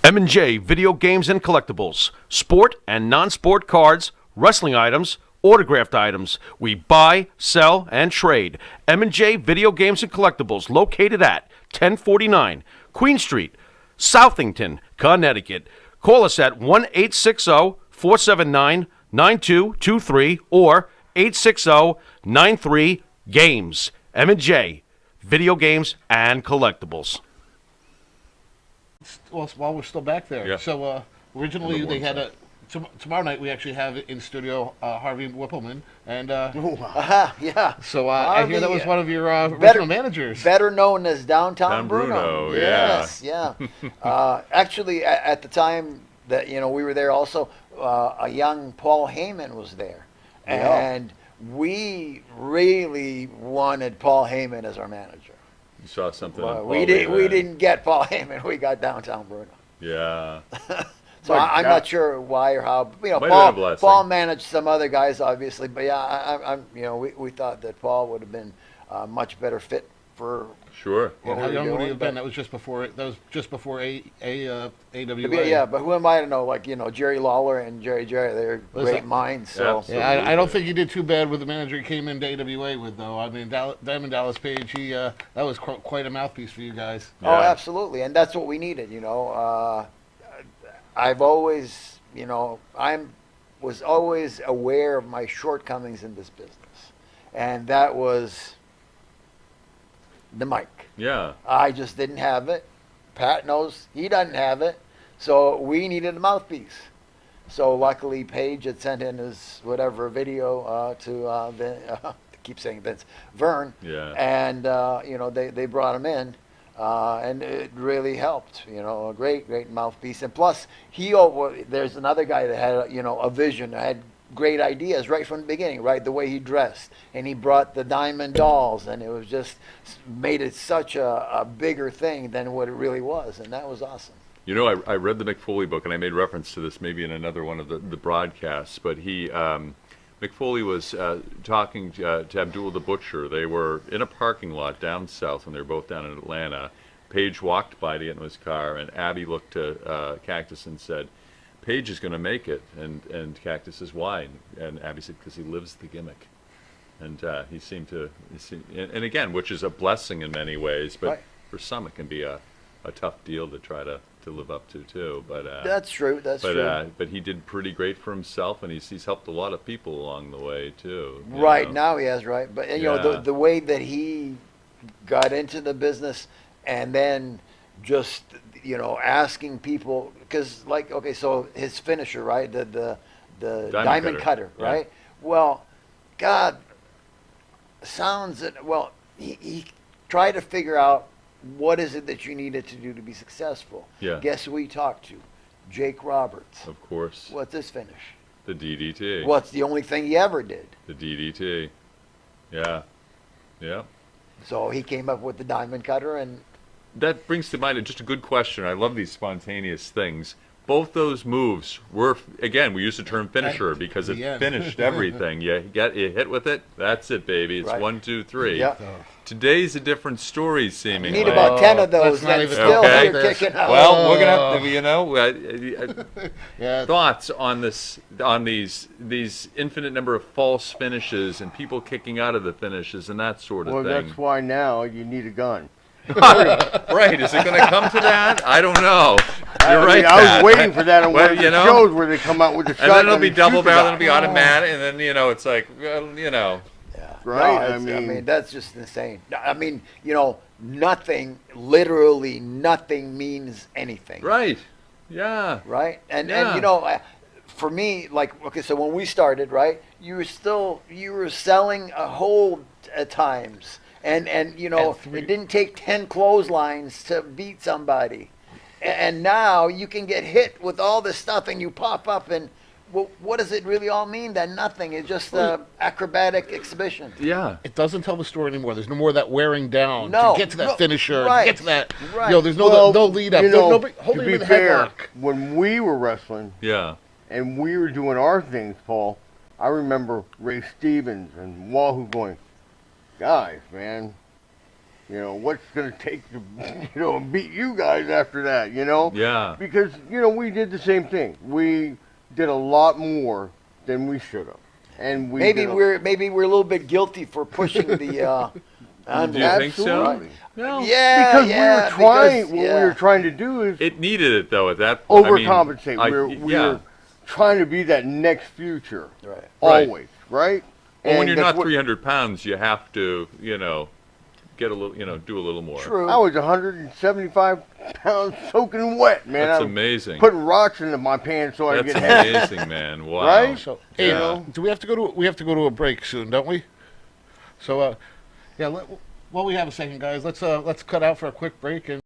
M&J Video Games and Collectibles. Sport and non-sport cards, wrestling items, autographed items. We buy, sell, and trade. M&J Video Games and Collectibles, located at 1049 Queen Street, Southington, Connecticut. Call us at 1-860-479-9223 or 860-93-GAMES. M&J Video Games and Collectibles. Well, while we're still back there, Yeah. so originally they had tomorrow night we actually have in studio Harvey Whippleman, and Yeah. so I hear that was Harvey, one of your original managers. Better known as Downtown Don Bruno, Yes, yeah. Actually, at the time that we were there, also a young Paul Heyman was there, and we really wanted Paul Heyman as our manager. You saw something. Well, on we Paul didn't. We Heyman. didn't get Paul Heyman. We got Downtown Bruno. Yeah. So I'm not sure why or how. Might have been a blessing. Paul managed some other guys, obviously, but yeah, we thought that Paul would have been a much better fit for. Sure. And what how we were young would he doing, have been? but- That was just before. AWA. Yeah, but who am I to know? Like Jerry Lawler and Jerry, they're Listen, great minds. So absolutely. Yeah, I don't think he did too bad with the manager he came into AWA with, though. I mean, Diamond Dallas Page, that was quite a mouthpiece for you guys. Oh, Yeah. absolutely, and that's what we needed. I've always, was always aware of my shortcomings in this business, and that was the mic. Yeah. I just didn't have it. Pat knows he doesn't have it, so we needed a mouthpiece. So luckily, Paige had sent in his whatever video to keep saying Vince Vern, Yeah. and they brought him in. And it really helped, a great mouthpiece. And plus, there's another guy that had, a vision, had great ideas right from the beginning, right? The way he dressed. And he brought the diamond dolls, and it was just made it such a bigger thing than what it really was. And that was awesome. I read the McFoley book, and I made reference to this maybe in another one of the broadcasts, but McFoley was talking to Abdul the Butcher. They were in a parking lot down south when they were both down in Atlanta. Paige walked by to get in his car, and Abby looked to Cactus and said, "Paige is going to make it." And Cactus says, "Why?" And Abby said, "Because he lives the gimmick." And he seemed to, and again, which is a blessing in many ways, but Right. for some it can be a tough deal to try to live up to too. But That's true. That's true. But he did pretty great for himself, and he's helped a lot of people along the way too. Right now he has, right? But Yeah. the way that he got into the business, and then just asking people, because so his finisher, right? The diamond cutter, yeah. right? Well, God, he tried to figure out what is it that you needed to do to be successful. Yeah. Guess who he talked to? Jake Roberts. Of course. What's his finish? The DDT. What's the only thing he ever did? The DDT. Yeah. Yeah. So he came up with the diamond cutter, and That brings to mind just a good question. I love these spontaneous things. Both those moves were, again, we use the term finisher because it The end. finished everything. You hit with it, that's it, baby. It's Right. 1, 2, 3. yeah. Today's a different story, You seemingly. need about 10 of those Let's not that even still talk here about this. kicking out. Well, we're gonna have to, Yeah. thoughts on this, on these infinite number of false finishes and people kicking out of the finishes and that sort of Well, thing. that's why now you need a gun. Right? Is it going to come to that? I don't know. You're right. I Pat. was waiting for that on Well, one of the you know, shows where they come out with the And shotgun. then it'll be and double shoot the barrel, guy. then it'll be automatic, and then it's like, well, Yeah. Right, No, I mean- that's just insane. I mean, nothing, literally nothing means anything. right, yeah, Right? And Yeah. for me, so when we started, right, you were selling a hold at times. And it didn't take 10 clotheslines to beat somebody. And now you can get hit with all this stuff and you pop up and what does it really all mean? That nothing. It's just an acrobatic exhibition. yeah. It doesn't tell the story anymore. There's no more of that wearing down No, to get to that no, finisher. right, To get to that. right. There's no lead up. You There's know, nobody holding to him be in the fair, headlock. when we were wrestling Yeah. and we were doing our things, Paul, I remember Ray Stevens and Wahoo going, guys, man, You know, what's going to take to, beat you guys after that, Yeah. Because, we did the same thing. We did a lot more than we should have. And we Maybe did we're a little bit guilty for pushing the Do you envelope. think so? Absolutely. No. Yeah, Because yeah, we were trying, because- what yeah. we were trying to do is It needed it though at that point. overcompensate. I we mean, were trying to be that next future. Right. Always, right? Well, when And you're that's not what- 300 pounds, you have to, get a little, do a little more. True. I was 175 pounds soaking wet, man. That's I was amazing. Putting rocks into my pants so I That's could get heavy. amazing, man. Wow. Right? So, hey, Yeah. do we have to go to a break soon, don't we? So, yeah. While we have a second, guys, let's cut out for a quick break and.